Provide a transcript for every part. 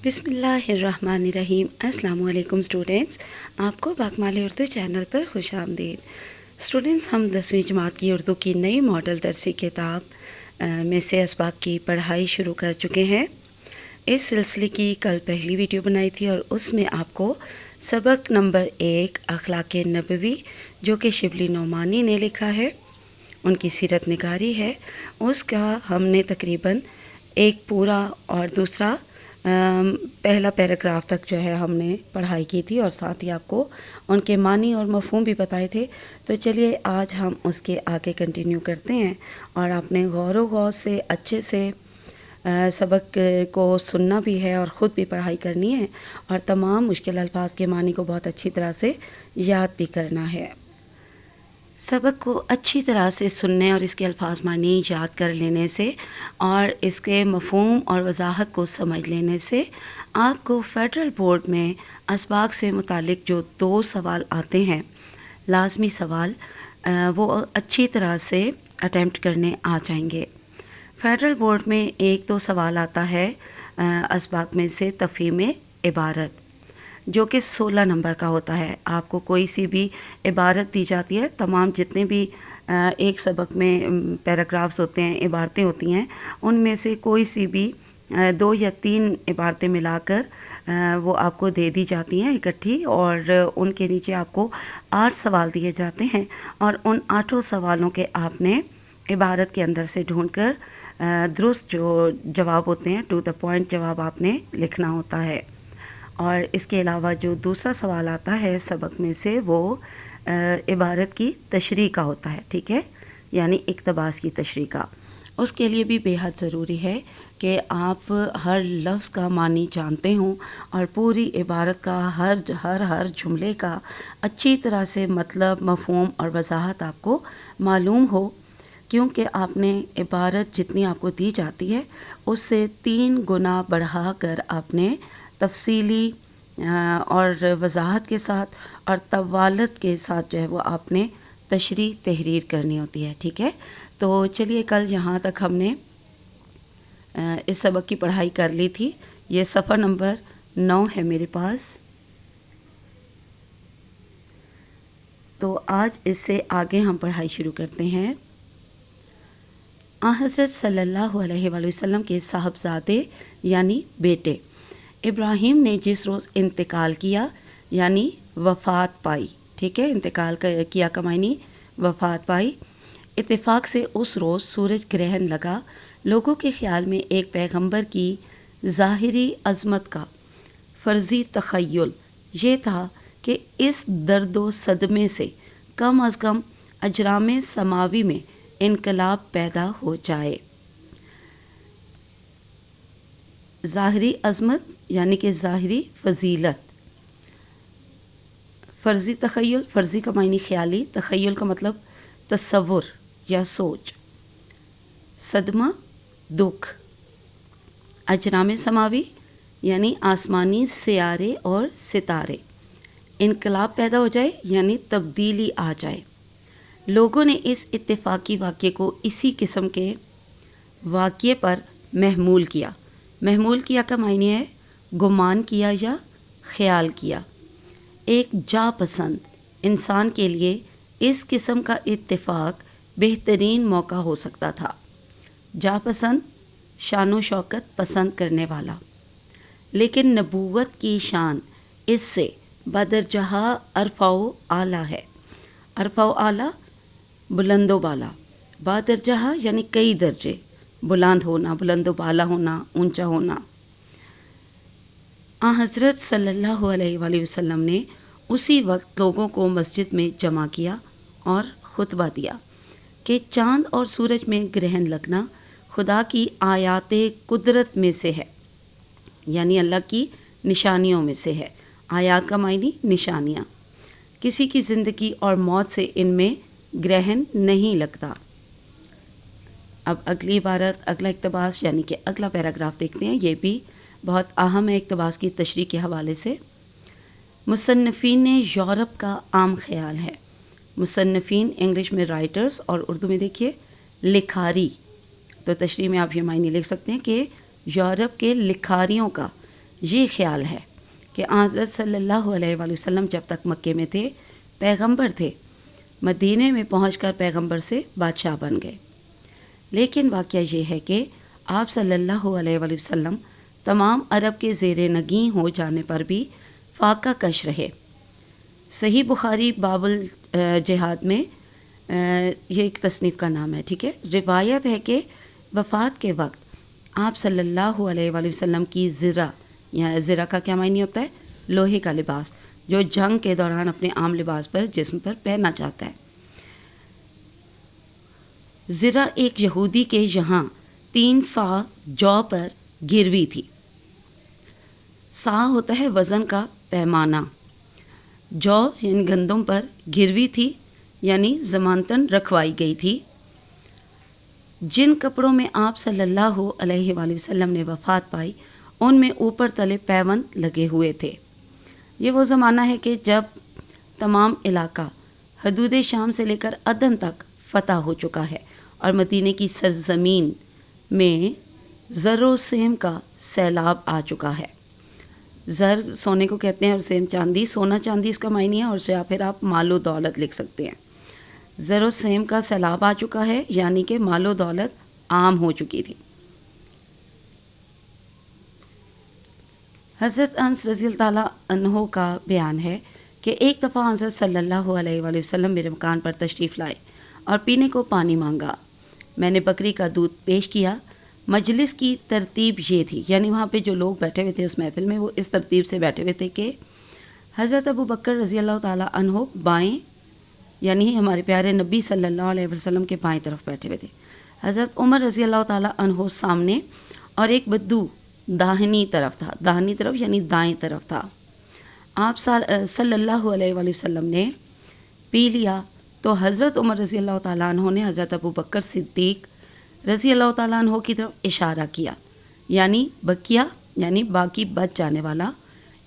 بسم اللہ الرحمن الرحیم۔ السلام علیکم اسٹوڈینٹس، آپ کو باکمال اردو چینل پر خوش آمدید۔ اسٹوڈینٹس، ہم 10ویں جماعت کی اردو کی نئی ماڈل درسی کتاب میں سے اسباق کی پڑھائی شروع کر چکے ہیں۔ اس سلسلے کی کل پہلی ویڈیو بنائی تھی اور اس میں آپ کو سبق نمبر 1 اخلاق نبوی جو کہ شبلی نعمانی نے لکھا ہے، ان کی سیرت نگاری ہے، اس کا ہم نے تقریباً ایک پورا اور دوسرا پہلا پیراگراف تک جو ہے ہم نے پڑھائی کی تھی اور ساتھ ہی آپ کو ان کے معنی اور مفہوم بھی بتائے تھے۔ تو چلیے آج ہم اس کے آگے کنٹینیو کرتے ہیں اور آپ نے غور و غور سے اچھے سے سبق کو سننا بھی ہے اور خود بھی پڑھائی کرنی ہے اور تمام مشکل الفاظ کے معنی کو بہت اچھی طرح سے یاد بھی کرنا ہے۔ سبق کو اچھی طرح سے سننے اور اس کے الفاظ معنی یاد کر لینے سے اور اس کے مفہوم اور وضاحت کو سمجھ لینے سے آپ کو فیڈرل بورڈ میں اسباق سے متعلق جو 2 سوال آتے ہیں، لازمی سوال، وہ اچھی طرح سے اٹیمپٹ کرنے آ جائیں گے۔ فیڈرل بورڈ میں 1-2 سوال آتا ہے اسباق میں سے تفہیم عبارت، جو کہ 16 نمبر کا ہوتا ہے۔ آپ کو کوئی سی بھی عبارت دی جاتی ہے، تمام جتنے بھی ایک سبق میں پیراگرافز ہوتے ہیں، عبارتیں ہوتی ہیں، ان میں سے کوئی سی بھی 2 یا 3 عبارتیں ملا کر وہ آپ کو دے دی جاتی ہیں اکٹھی، اور ان کے نیچے آپ کو 8 سوال دیے جاتے ہیں اور ان 8 سوالوں کے آپ نے عبارت کے اندر سے ڈھونڈ کر درست جو جواب ہوتے ہیں، ٹو دا پوائنٹ جواب آپ نے لکھنا ہوتا ہے۔ اور اس کے علاوہ جو دوسرا سوال آتا ہے سبق میں سے، وہ عبارت کی تشریح کا ہوتا ہے، ٹھیک ہے، یعنی اقتباس کی تشریح کا۔ اس کے لیے بھی بے حد ضروری ہے کہ آپ ہر لفظ کا معنی جانتے ہوں اور پوری عبارت کا ہر جملے کا اچھی طرح سے مطلب، مفہوم اور وضاحت آپ کو معلوم ہو، کیونکہ آپ نے عبارت جتنی آپ کو دی جاتی ہے اس سے 3 گنا بڑھا کر آپ نے تفصیلی اور وضاحت کے ساتھ اور طوالت کے ساتھ جو ہے وہ آپ نے تشریح تحریر کرنی ہوتی ہے، ٹھیک ہے۔ تو چلیے کل یہاں تک ہم نے اس سبق کی پڑھائی کر لی تھی۔ یہ صفحہ نمبر 9 ہے میرے پاس، تو آج اس سے آگے ہم پڑھائی شروع کرتے ہیں۔ حضرت صلی اللہ علیہ وآلہ وسلم کے صاحبزادے یعنی بیٹے ابراہیم نے جس روز انتقال کیا یعنی وفات پائی، ٹھیک ہے، انتقال کیا کا معنی وفات پائی، اتفاق سے اس روز سورج گرہن لگا۔ لوگوں کے خیال میں ایک پیغمبر کی ظاہری عظمت کا فرضی تخیل یہ تھا کہ اس درد و صدمے سے کم از کم اجرام سماوی میں انقلاب پیدا ہو جائے۔ ظاہری عظمت یعنی کہ ظاہری فضیلت، فرضی تخیل، فرضی کا معنی خیالی، تخیل کا مطلب تصور یا سوچ، صدمہ دکھ، اجرام سماوی یعنی آسمانی سیارے اور ستارے، انقلاب پیدا ہو جائے یعنی تبدیلی آ جائے۔ لوگوں نے اس اتفاقی واقعے کو اسی قسم کے واقعے پر محمول کیا۔ محمول کیا کا معنی ہے گمان کیا یا خیال کیا۔ ایک جا پسند انسان کے لیے اس قسم کا اتفاق بہترین موقع ہو سکتا تھا۔ جا پسند، شان و شوکت پسند کرنے والا، لیکن نبوت کی شان اس سے بدرجہ ارفع و اعلیٰ ہے۔ ارفع و اعلیٰ بلند و بالا، بادرجہ یعنی کئی درجے، بلند ہونا، بلند و بالا ہونا، اونچا ہونا۔ حضرت صلی اللہ علیہ وآلہ وسلم نے اسی وقت لوگوں کو مسجد میں جمع کیا اور خطبہ دیا کہ چاند اور سورج میں گرہن لگنا خدا کی آیات قدرت میں سے ہے، یعنی اللہ کی نشانیوں میں سے ہے۔ آیات کا معنی نشانیاں۔ کسی کی زندگی اور موت سے ان میں گرہن نہیں لگتا۔ اب اگلی عبارت، اگلا اقتباس یعنی کہ اگلا پیراگراف دیکھتے ہیں، یہ بھی بہت اہم ہے اقتباس کی تشریح کے حوالے سے۔ مصنفین نے یورپ کا عام خیال ہے، مصنفین انگلش میں رائٹرز اور اردو میں دیکھیے لکھاری، تو تشریح میں آپ یہ معنی لکھ سکتے ہیں کہ یورپ کے لکھاریوں کا یہ خیال ہے کہ حضرت صلی اللہ علیہ وآلہ وسلم جب تک مکے میں تھے پیغمبر تھے، مدینے میں پہنچ کر پیغمبر سے بادشاہ بن گئے۔ لیکن واقعہ یہ ہے کہ آپ صلی اللہ علیہ وآلہ وسلم تمام عرب کے زیر نگیں ہو جانے پر بھی فاقہ کش رہے۔ صحیح بخاری باب الجہاد میں یہ ایک تصنیف کا نام ہے، ٹھیک ہے، روایت ہے کہ وفات کے وقت آپ صلی اللہ علیہ وآلہ وسلم کی زرہ، یا زرہ کا کیا معنی ہوتا ہے؟ لوہے کا لباس، جو جنگ کے دوران اپنے عام لباس پر جسم پر پہننا چاہتا ہے۔ زرہ ایک یہودی کے یہاں 3 صاع جو پر گروی تھی۔ صاع ہوتا ہے وزن کا پیمانہ، جو یعنی گندم پر گروی تھی یعنی ضمانتاً رکھوائی گئی تھی۔ جن کپڑوں میں آپ صلی اللہ علیہ وآلہ وسلم نے وفات پائی ان میں اوپر تلے پیوند لگے ہوئے تھے۔ یہ وہ زمانہ ہے کہ جب تمام علاقہ حدود شام سے لے کر عدن تک فتح ہو چکا ہے اور مدینے کی سرزمین میں زر و سیم کا سیلاب آ چکا ہے۔ زر سونے کو کہتے ہیں اور سیم چاندی، سونا چاندی اس کا معنی ہے، اور یا پھر آپ مال و دولت لکھ سکتے ہیں۔ زر و سیم کا سیلاب آ چکا ہے یعنی کہ مال و دولت عام ہو چکی تھی۔ حضرت انس رضی اللہ تعالیٰ عنہ کا بیان ہے کہ ایک دفعہ حضرت صلی اللہ علیہ وآلہ وسلم میرے مکان پر تشریف لائے اور پینے کو پانی مانگا۔ میں نے بکری کا دودھ پیش کیا۔ مجلس کی ترتیب یہ تھی، یعنی وہاں پہ جو لوگ بیٹھے ہوئے تھے اس محفل میں وہ اس ترتیب سے بیٹھے ہوئے تھے کہ حضرت ابو بکر رضی اللہ تعالیٰ عنہ بائیں، یعنی ہمارے پیارے نبی صلی اللہ علیہ وسلم کے بائیں طرف بیٹھے ہوئے تھے، حضرت عمر رضی اللہ تعالیٰ عنہ سامنے، اور ایک بدو داہنی طرف تھا۔ داہنی طرف یعنی دائیں طرف تھا۔ آپ صلی اللہ علیہ وآلہ وسلم نے پی لیا تو حضرت عمر رضی اللہ تعالیٰ عنہ نے حضرت ابو بکر صدیق رضی اللہ تعالیٰ عنہ کی طرف اشارہ کیا، یعنی بقیہ یعنی باقی بچ جانے والا،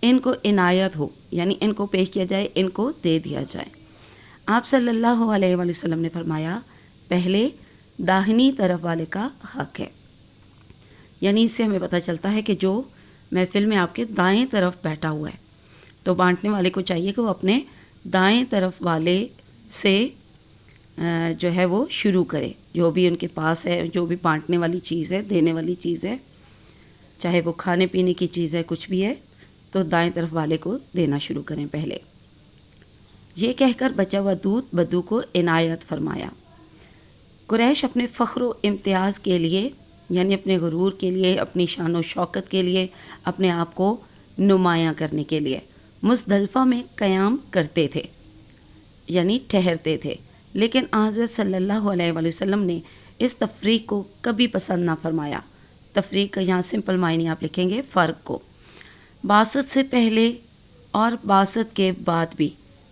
ان کو عنایت ہو، یعنی ان کو پیش کیا جائے، ان کو دے دیا جائے۔ آپ صلی اللہ علیہ وآلہ وسلم نے فرمایا پہلے داہنی طرف والے کا حق ہے، یعنی اس سے ہمیں پتہ چلتا ہے کہ جو محفل میں آپ کے دائیں طرف بیٹھا ہوا ہے تو بانٹنے والے کو چاہیے کہ وہ اپنے دائیں طرف والے سے جو ہے وہ شروع کرے، جو بھی ان کے پاس ہے، جو بھی بانٹنے والی چیز ہے، دینے والی چیز ہے، چاہے وہ کھانے پینے کی چیز ہے، کچھ بھی ہے، تو دائیں طرف والے کو دینا شروع کریں پہلے۔ یہ کہہ کر بچا ہوا دودھ بدو کو عنایت فرمایا۔ قریش اپنے فخر و امتیاز کے لیے، یعنی اپنے غرور کے لیے، اپنی شان و شوکت کے لیے، اپنے آپ کو نمایاں کرنے کے لیے مزدلفہ میں قیام کرتے تھے، یعنی ٹھہرتے تھے، لیکن حضرت صلی اللہ علیہ وآلہ وسلم نے اس تفریق کو کبھی پسند نہ فرمایا۔ تفریق کا یہاں سمپل معنی آپ لکھیں گے فرق کو۔ بعثت سے پہلے اور بعثت کے بعد بھی،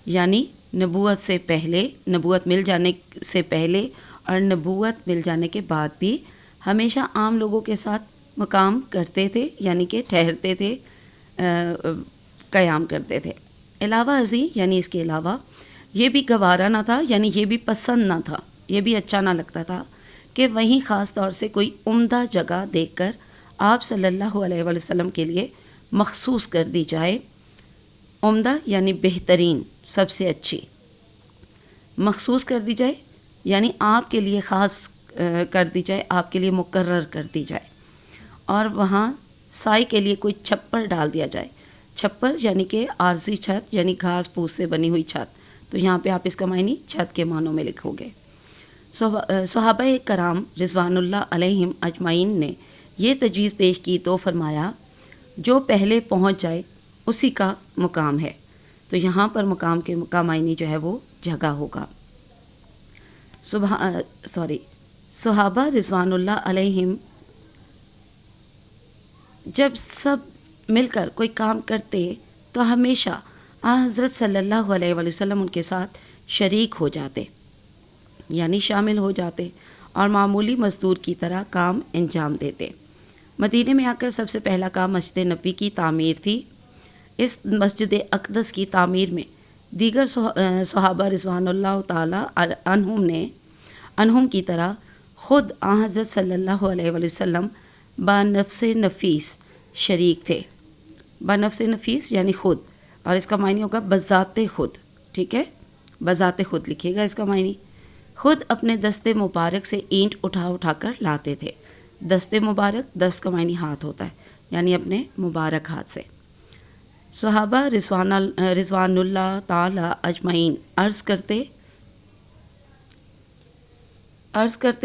یعنی نبوت سے پہلے، نبوت مل جانے سے پہلے اور نبوت مل جانے کے بعد بھی ہمیشہ عام لوگوں کے ساتھ مقام کرتے تھے، یعنی کہ ٹھہرتے تھے، قیام کرتے تھے۔ علاوہ ازیں یعنی اس کے علاوہ یہ بھی گوارا نہ تھا، یعنی یہ بھی پسند نہ تھا، یہ بھی اچھا نہ لگتا تھا کہ وہیں خاص طور سے کوئی عمدہ جگہ دیکھ کر آپ صلی اللہ علیہ وآلہ وسلم کے لیے مخصوص کر دی جائے۔ عمدہ یعنی بہترین، سب سے اچھی، مخصوص کر دی جائے یعنی آپ کے لیے خاص کر دی جائے، آپ کے لیے مقرر کر دی جائے، اور وہاں سائے کے لیے کوئی چھپر ڈال دیا جائے۔ چھپر یعنی کہ عارضی چھت، یعنی گھاس پھوس سے بنی ہوئی چھت، تو یہاں پہ آپ اس کا معنی چھت کے معنوں میں لکھو گے۔ صحابہ کرام رضوان اللہ علیہم اجمعین نے یہ تجویز پیش کی تو فرمایا جو پہلے پہنچ جائے اسی کا مقام ہے، تو یہاں پر مقام کے معنی جو ہے وہ جگہ ہوگا۔ صحابہ رضوان اللہ علیہم جب سب مل کر کوئی کام کرتے تو ہمیشہ حضرت صلی اللہ علیہ وآلہ وسلم ان کے ساتھ شریک ہو جاتے، یعنی شامل ہو جاتے اور معمولی مزدور کی طرح کام انجام دیتے۔ مدینے میں آ کر سب سے پہلا کام مسجد نبی کی تعمیر تھی۔ اس مسجد اقدس کی تعمیر میں دیگر صحابہ رضوان اللہ تعالیٰ عنہم کی طرح خود حضرت صلی اللہ علیہ وآلہ وسلم بنفس نفیس شریک تھے۔ بنفس نفیس یعنی خود، اور اس کا معنی ہوگا بذات خود. ٹھیک ہے، بذات خود لکھیے گا اس کا معنی. خود اپنے دست مبارک سے اینٹ اٹھا اٹھا کر لاتے تھے. دست مبارک، دست کا معنی ہاتھ ہوتا ہے، یعنی اپنے مبارک ہاتھ سے. صحابہ رضوان اللہ تعالی اجمعین عرض کرتے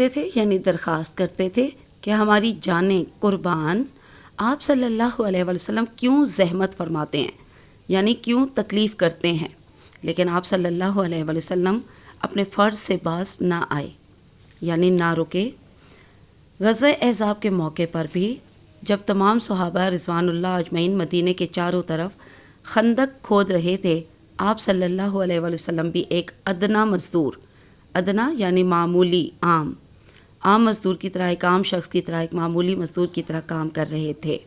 تھے یعنی درخواست کرتے تھے کہ ہماری جانیں قربان، آپ صلی اللہ علیہ وسلم کیوں زحمت فرماتے ہیں، یعنی کیوں تکلیف کرتے ہیں، لیکن آپ صلی اللہ علیہ وسلم اپنے فرض سے باز نہ آئے، یعنی نہ رکے. غزوہ احزاب کے موقع پر بھی جب تمام صحابہ رضوان اللہ اجمعین مدینے کے چاروں طرف خندق کھود رہے تھے، آپ صلی اللہ علیہ وسلم بھی ایک ادنا مزدور، ادنا یعنی معمولی، عام مزدور کی طرح، ایک عام شخص کی طرح، ایک معمولی مزدور کی طرح کام کر رہے تھے.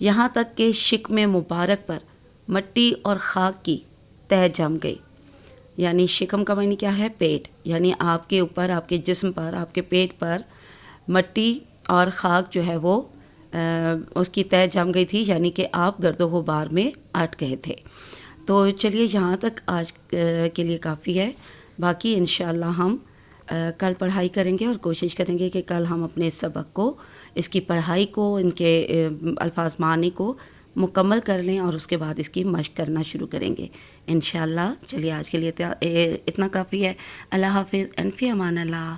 یہاں تک کہ شکم مبارک پر مٹی اور خاک کی تہ جم گئی. یعنی شکم کا معنی کیا ہے؟ پیٹ. یعنی آپ کے اوپر، آپ کے جسم پر، آپ کے پیٹ پر مٹی اور خاک جو ہے وہ اس کی تہ جم گئی تھی، یعنی کہ آپ گرد و غبار میں اٹ گئے تھے. تو چلیے یہاں تک آج کے لیے کافی ہے. باقی انشاءاللہ ہم کل پڑھائی کریں گے اور کوشش کریں گے کہ کل ہم اپنے اس سبق کو، اس کی پڑھائی کو، ان کے الفاظ معنی کو مکمل کر لیں اور اس کے بعد اس کی مشق کرنا شروع کریں گے انشاءاللہ. چلیے آج کے لیے اتنا کافی ہے. اللہ حافظ. انفی امان اللہ.